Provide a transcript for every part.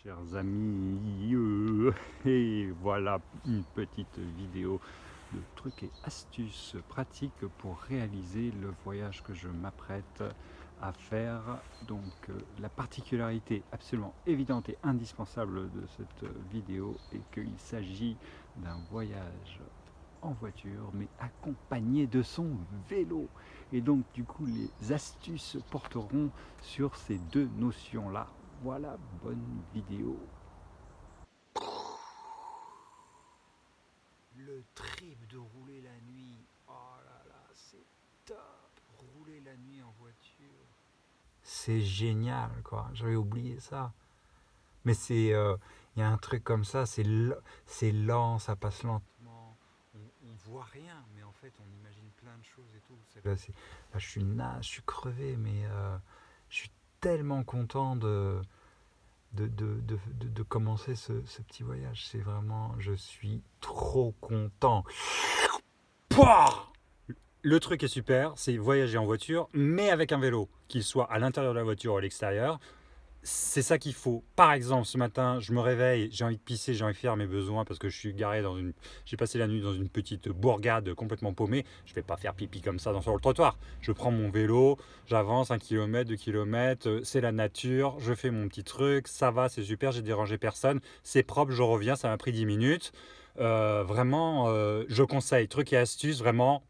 chers amis, et voilà une petite vidéo de trucs et astuces pratiques pour réaliser le voyage que je m'apprête à faire. Donc la particularité absolument évidente et indispensable de cette vidéo est qu'il s'agit d'un voyage en voiture mais accompagné de son vélo, et donc du coup les astuces porteront sur ces deux notions là. Voilà, bonne vidéo. Le trip de rouler la nuit, oh là là, c'est top. Rouler la nuit en voiture, c'est génial quoi, j'avais oublié ça. Mais c'est, y a un truc comme ça, c'est lent, ça passe lentement, on voit rien, mais en fait on imagine plein de choses et tout. Là, je suis crevé, mais je suis tellement content de commencer ce petit voyage. C'est vraiment, je suis trop content. Pouah, le truc est super, c'est voyager en voiture, mais avec un vélo, qu'il soit à l'intérieur de la voiture ou à l'extérieur. C'est ça qu'il faut. Par exemple, ce matin, je me réveille, j'ai envie de pisser, j'ai envie de faire mes besoins parce que je suis garé j'ai passé la nuit dans une petite bourgade complètement paumée. Je vais pas faire pipi comme ça sur le trottoir. Je prends mon vélo, j'avance 1 km, 2 km, c'est la nature, je fais mon petit truc, ça va, c'est super, j'ai dérangé personne, c'est propre, je reviens, ça m'a pris 10 minutes. Vraiment, je conseille, trucs et astuces, vraiment.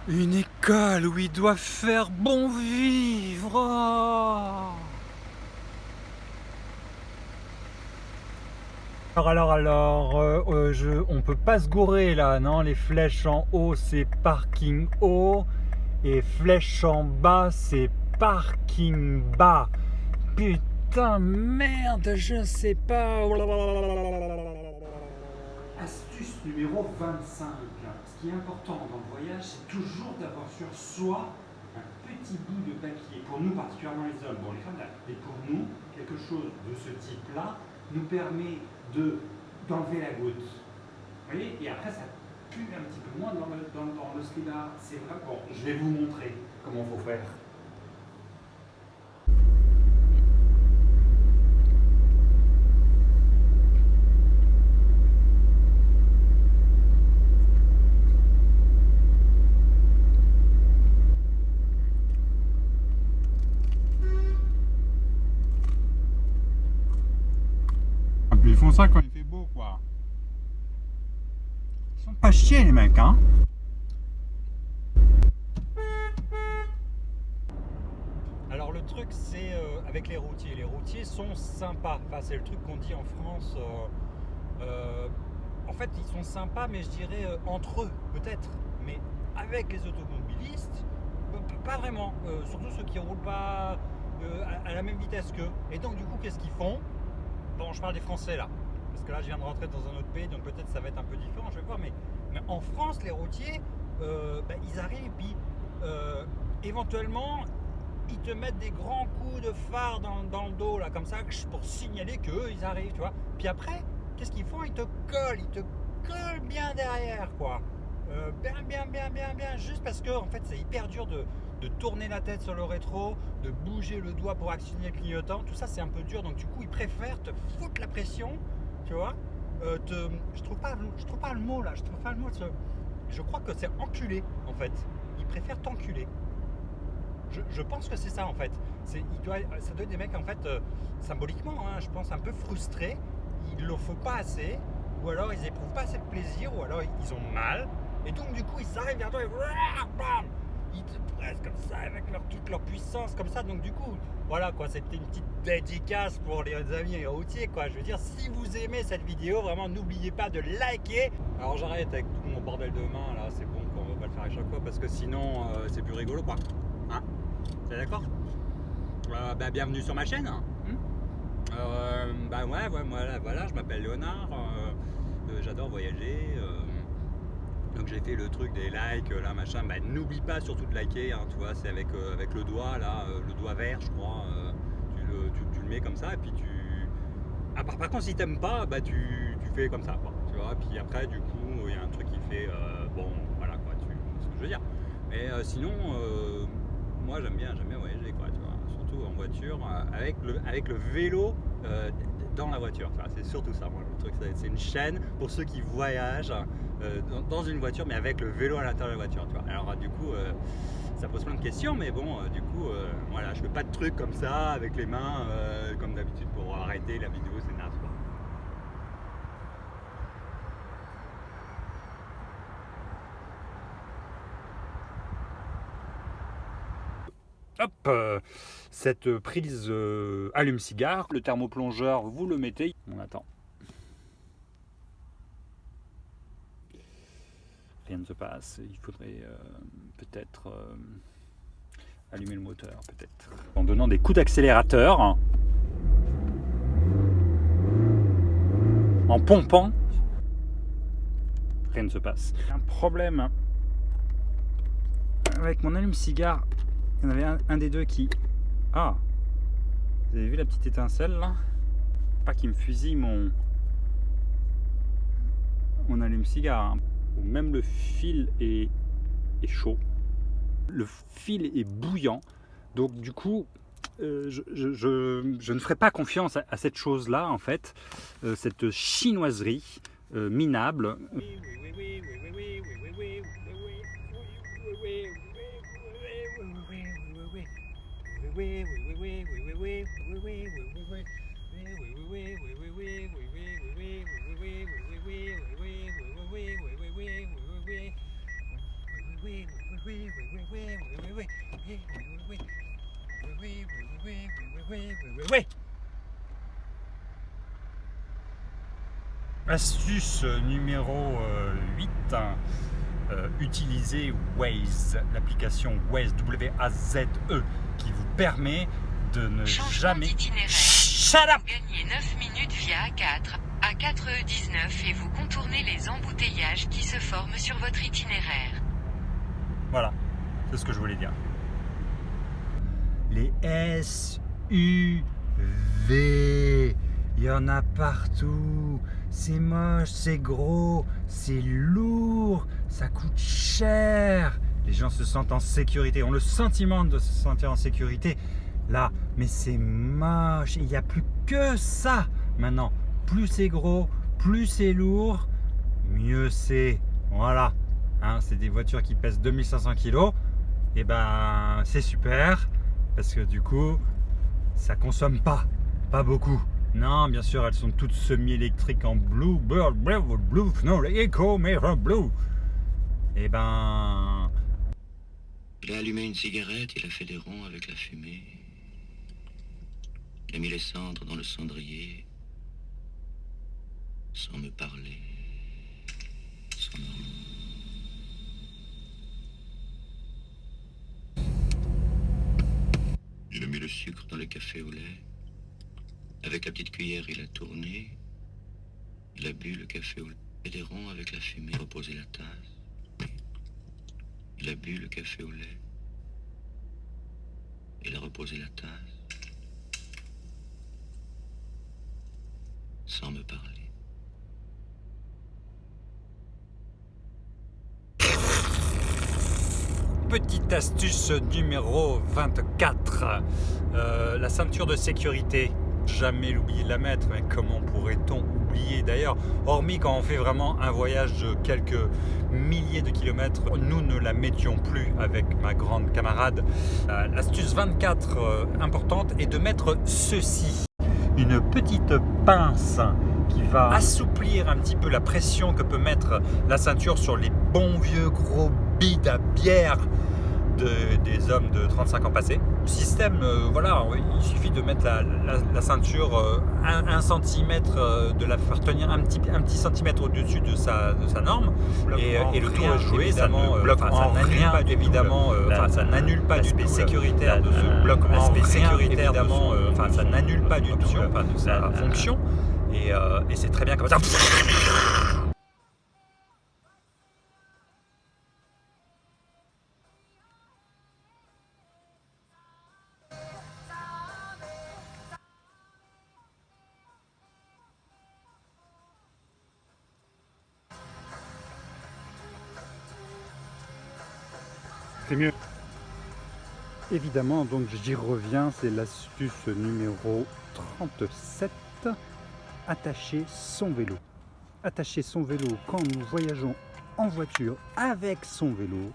Une école où ils doivent faire bon vivre. On peut pas se gourer là, non? Les flèches en haut, c'est parking haut, et flèches en bas, c'est parking bas. Putain, merde, je sais pas. Astuce numéro 25. Ce qui est important dans le voyage, c'est toujours d'avoir sur soi un petit bout de papier. Pour nous, particulièrement les hommes, bon les femmes là, mais pour nous, quelque chose de ce type-là nous permet d'enlever la goutte. Vous voyez? Et après, ça pue un petit peu moins dans le slibard. C'est vrai. Bon, je vais vous montrer comment il faut faire. Ils font ça quand il fait beau, quoi. Ils sont pas chiés, les mecs, hein. Alors le truc, c'est avec les routiers. Les routiers sont sympas. Enfin, c'est le truc qu'on dit en France. En fait, ils sont sympas, mais je dirais entre eux, peut-être. Mais avec les automobilistes, pas vraiment. Surtout ceux qui roulent pas à la même vitesse qu'eux. Et donc, du coup, qu'est-ce qu'ils font? Bon, je parle des Français là, parce que là je viens de rentrer dans un autre pays, donc peut-être ça va être un peu différent, je vais voir, mais en France, les routiers, ils arrivent, puis éventuellement, ils te mettent des grands coups de phare dans le dos, là, comme ça, pour signaler qu'eux, ils arrivent, tu vois. Puis après, qu'est-ce qu'ils font? Ils te collent bien derrière, quoi. bien, juste parce que en fait c'est hyper dur de tourner la tête sur le rétro, de bouger le doigt pour actionner le clignotant, tout ça c'est un peu dur, donc du coup ils préfèrent te foutre la pression, tu vois, je trouve pas le mot là, je crois que c'est enculé en fait, ils préfèrent t'enculer. Je pense que c'est ça en fait. Ça doit être des mecs en fait, symboliquement, hein, je pense un peu frustrés. Ils ne le font pas assez, ou alors ils éprouvent pas assez de plaisir, ou alors ils ont mal. Et donc du coup ils arrivent vers toi et bam, ils te pressent comme ça avec toute leur puissance comme ça. Donc du coup, voilà quoi, c'était une petite dédicace pour les amis routiers quoi. Je veux dire, si vous aimez cette vidéo, vraiment n'oubliez pas de liker. Alors j'arrête avec tout mon bordel de main là, c'est bon qu'on va pas le faire à chaque fois parce que sinon c'est plus rigolo quoi. Hein, t'es d'accord? Bienvenue sur ma chaîne. Voilà, je m'appelle Léonard. J'adore voyager. Donc j'ai fait le truc des likes, là machin. N'oublie pas surtout de liker. Hein, tu vois, c'est avec le doigt là, le doigt vert, je crois. Tu le mets comme ça et puis tu. Ah, par contre, si t'aimes pas, tu fais comme ça, quoi. Tu vois. Puis après, du coup, il y a un truc qui fait bon, voilà quoi. Tu ce que je veux dire. Mais sinon. Moi j'aime bien voyager quoi, tu vois, surtout en voiture, avec le vélo dans la voiture, c'est surtout ça moi, le truc c'est une chaîne pour ceux qui voyagent dans une voiture mais avec le vélo à l'intérieur de la voiture, tu vois. Alors du coup ça pose plein de questions mais bon du coup voilà, je fais pas de trucs comme ça avec les mains comme d'habitude pour arrêter la vidéo, c'est naze quoi. Hop, cette prise allume-cigare, le thermoplongeur, vous le mettez. On attend. Rien ne se passe. Il faudrait peut-être allumer le moteur, peut-être. En donnant des coups d'accélérateur, en pompant, rien ne se passe. Un problème avec mon allume-cigare. Il y en avait un des deux qui... Ah, vous avez vu la petite étincelle là? Pas qu'il me fusille mon allume-cigare. Hein. Même le fil est chaud. Le fil est bouillant. Donc du coup, je ne ferai pas confiance à cette chose-là, en fait. Cette chinoiserie minable. Astuce numéro 8, utilisez Waze, l'application Waze, W-A-Z-E, qui vous permet de ne jamais... Shut up! Vous gagnez 9 minutes via A4, A4E19 et vous contournez les embouteillages qui se forment sur votre itinéraire. Voilà, c'est ce que je voulais dire. Les SUV, il y en a partout. C'est moche, c'est gros, c'est lourd, ça coûte cher. Les gens se sentent en sécurité, ont le sentiment de se sentir en sécurité là, mais c'est moche. Il n'y a plus que ça maintenant. Plus c'est gros, plus c'est lourd, mieux c'est. Voilà. Hein, c'est des voitures qui pèsent 2500 kg. Et ben c'est super parce que du coup ça consomme pas beaucoup. Non, bien sûr, elles sont toutes semi-électriques en Bluebird, non, Eco Mirror Blue. Et ben... Il a allumé une cigarette, il a fait des ronds avec la fumée. Il a mis les cendres dans le cendrier, sans me parler, sans me... Il a mis le sucre dans le café au lait. Avec la petite cuillère, il a tourné. Il a bu le café au lait. Il a fait des ronds avec la fumée. Il a reposé la tasse. Il a bu le café au lait. Il a reposé la tasse. Sans me parler. petite astuce numéro 24, la ceinture de sécurité. Jamais l'oublier de la mettre, mais comment pourrait-on oublier d'ailleurs, hormis quand on fait vraiment un voyage de quelques milliers de kilomètres, nous ne la mettions plus avec ma grande camarade. L'astuce 24 importante est de mettre ceci, une petite pince qui va assouplir un petit peu la pression que peut mettre la ceinture sur les bons vieux gros bides à bière des hommes de 35 ans passés. Le système, voilà, il suffit de mettre la ceinture 1 cm, de la faire tenir un petit centimètre au-dessus de sa norme, et le tour est joué. Ça ne bloque en rien, évidemment, ça n'annule pas du tout sécuritaire de ce bloc en sécuritaire, évidemment, ça n'annule pas du tout de sa fonction, et c'est très bien comme ça. C'est mieux. Évidemment, donc j'y reviens, c'est l'astuce numéro 37, attacher son vélo. Attacher son vélo quand nous voyageons en voiture avec son vélo,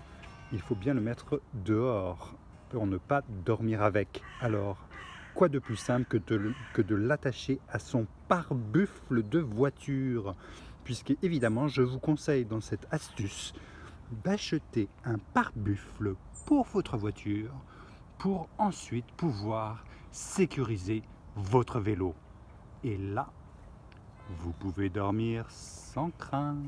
il faut bien le mettre dehors pour ne pas dormir avec. Alors, quoi de plus simple que de l'attacher à son pare-buffle de voiture, puisque évidemment, je vous conseille dans cette astuce d'acheter un pare-buffle pour votre voiture pour ensuite pouvoir sécuriser votre vélo. Et là, vous pouvez dormir sans crainte.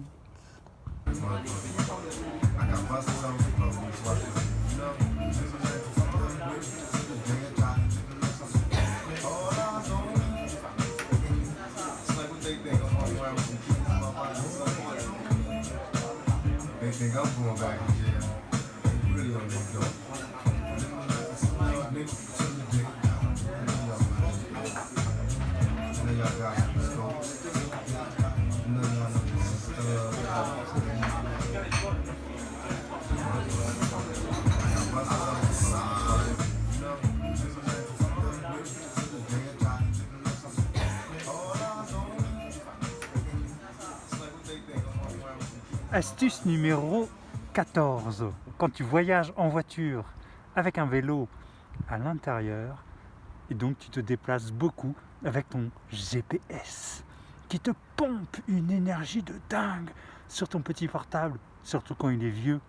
They think I'm going back to jail. They really don't know dope. Niggas to the dick. None of y'all got scopes. None of y'all know this Astuce numéro 14. Quand tu voyages en voiture avec un vélo à l'intérieur, et donc tu te déplaces beaucoup avec ton GPS qui te pompe une énergie de dingue sur ton petit portable, surtout quand il est vieux.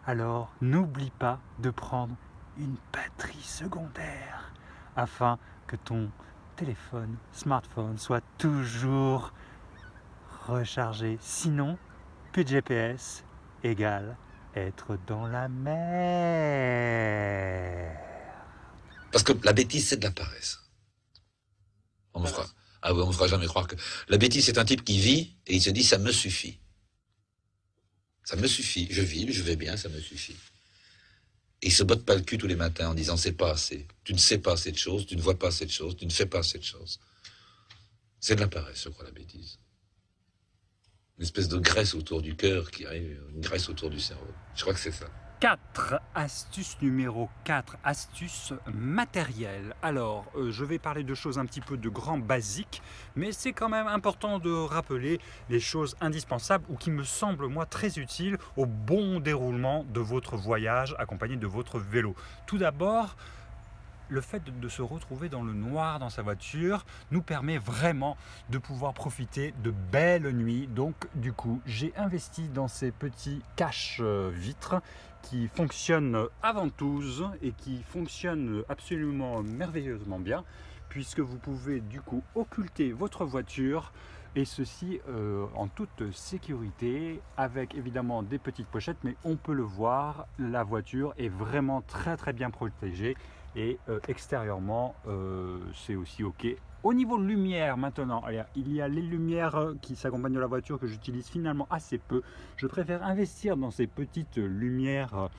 Alors n'oublie pas de prendre une batterie secondaire afin que ton téléphone, smartphone soit toujours recharger. Sinon, plus de GPS égale être dans la mer. Parce que la bêtise, c'est de la paresse. On me fera jamais croire que... La bêtise, c'est un type qui vit et il se dit, ça me suffit. Ça me suffit. Je vis, je vais bien, ça me suffit. Et il se botte pas le cul tous les matins en disant, c'est pas assez. Tu ne sais pas assez de choses, tu ne vois pas assez de choses, tu ne fais pas assez de choses. C'est de la paresse, je crois, la bêtise. Une espèce de graisse autour du cœur qui arrive, une graisse autour du cerveau. Je crois que c'est ça. 4, astuce numéro 4, astuce matérielle. Alors, je vais parler de choses un petit peu de grand basique, mais c'est quand même important de rappeler les choses indispensables ou qui me semblent, moi, très utiles au bon déroulement de votre voyage accompagné de votre vélo. Tout d'abord, le fait de se retrouver dans le noir dans sa voiture nous permet vraiment de pouvoir profiter de belles nuits. Donc du coup, j'ai investi dans ces petits cache-vitres qui fonctionnent à ventouse et qui fonctionnent absolument merveilleusement bien, puisque vous pouvez du coup occulter votre voiture, et ceci en toute sécurité, avec évidemment des petites pochettes, mais on peut le voir, la voiture est vraiment très très bien protégée. Et extérieurement, c'est aussi ok. Au niveau lumière maintenant, il y a les lumières qui s'accompagnent de la voiture que j'utilise finalement assez peu. Je préfère investir dans ces petites lumières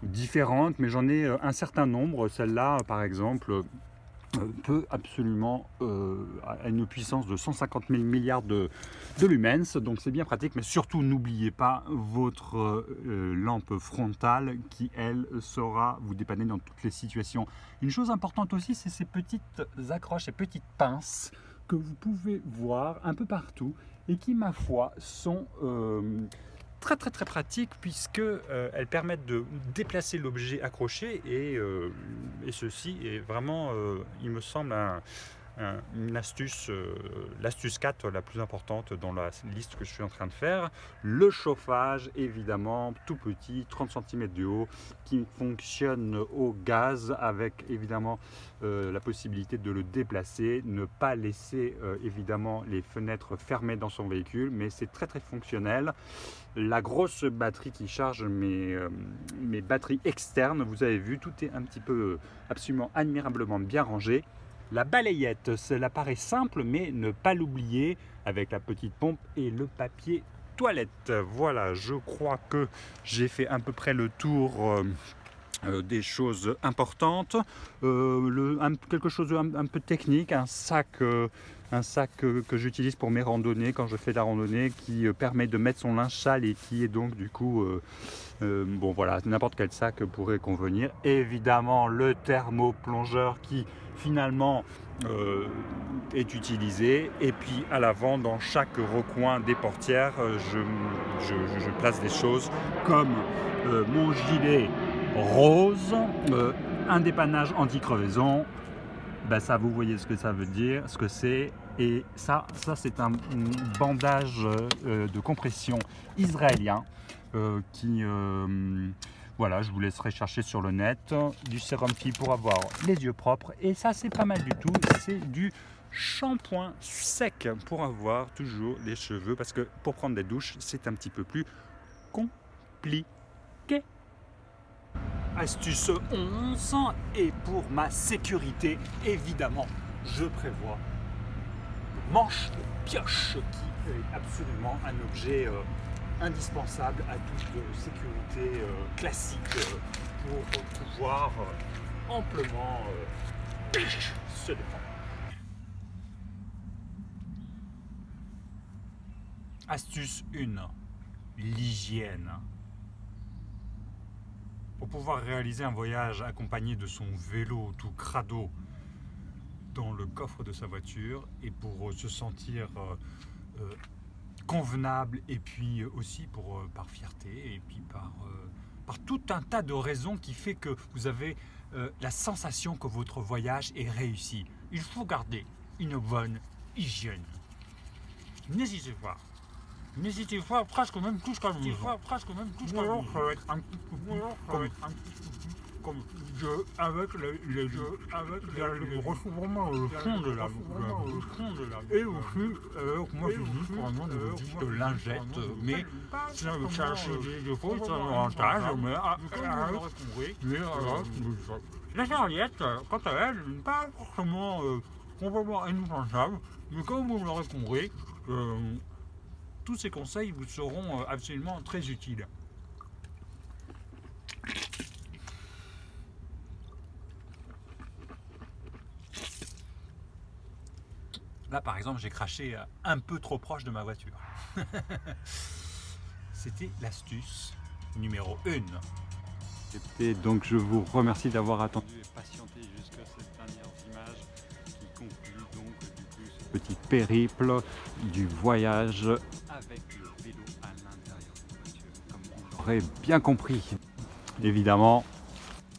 différentes, mais j'en ai un certain nombre. Celle-là, par exemple, peut absolument à une puissance de 150 000 milliards de lumens, donc c'est bien pratique, mais surtout n'oubliez pas votre lampe frontale qui elle saura vous dépanner dans toutes les situations. Une chose importante aussi, c'est ces petites accroches, ces petites pinces que vous pouvez voir un peu partout et qui ma foi sont très pratiques puisque elles permettent de déplacer l'objet accroché et ceci est vraiment il me semble une astuce, l'astuce 4 la plus importante dans la liste que je suis en train de faire. Le chauffage évidemment tout petit, 30 cm de haut, qui fonctionne au gaz avec évidemment la possibilité de le déplacer, ne pas laisser évidemment les fenêtres fermées dans son véhicule, mais c'est très fonctionnel. La grosse batterie qui charge mes batteries externes, vous avez vu, tout est un petit peu absolument admirablement bien rangé. La balayette, cela paraît simple, mais ne pas l'oublier avec la petite pompe et le papier toilette. Voilà, je crois que j'ai fait à peu près le tour des choses importantes. Quelque chose un peu technique, un sac que j'utilise pour mes randonnées quand je fais de la randonnée, qui permet de mettre son linge sale et qui est donc du coup bon voilà, n'importe quel sac pourrait convenir. Évidemment le thermoplongeur qui finalement est utilisé, et puis à l'avant dans chaque recoin des portières je place des choses comme mon gilet rose, un dépannage anti-crevaison. Ben ça, vous voyez ce que ça veut dire, ce que c'est. Et ça c'est un bandage de compression israélien qui voilà, je vous laisserai chercher sur le net. Du sérum fille pour avoir les yeux propres, et ça c'est pas mal du tout, c'est du shampoing sec pour avoir toujours les cheveux, parce que pour prendre des douches c'est un petit peu plus compliqué. Astuce 11, et pour ma sécurité, évidemment, je prévois manche de pioche, qui est absolument un objet indispensable à toute sécurité classique pour pouvoir amplement se défendre. Astuce 1, l'hygiène. Pour pouvoir réaliser un voyage accompagné de son vélo tout crado dans le coffre de sa voiture, et pour se sentir convenable, et puis aussi par fierté, et puis par tout un tas de raisons qui fait que vous avez la sensation que votre voyage est réussi. Il faut garder une bonne hygiène. N'hésitez pas. N'hésitez pas, presque même tout ce qu'on dit. Presque même tout ce qu'on dit. Ça va être un petit peu comme jeu avec les jeux, avec le recouvrement, le fond de la. Et aussi, moi je dis vraiment de petites lingettes, mais si on veut chercher des choses, c'est un avantage, mais la serviette, quant à elle, n'est pas forcément complètement indispensable, mais comme vous l'aurez compris, tous ces conseils vous seront absolument très utiles. Là par exemple j'ai craché un peu trop proche de ma voiture. C'était l'astuce numéro 1. Et donc je vous remercie d'avoir attendu et patienté jusqu'à cette dernière image qui conclut donc du coup ce petit périple du voyage avec le vélo à l'intérieur de la voiture. Comme vous l'aurez bien compris, évidemment,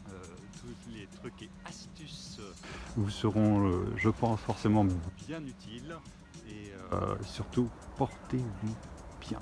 tous les trucs et astuces vous seront, je pense, forcément bien utiles, et surtout portez-vous bien.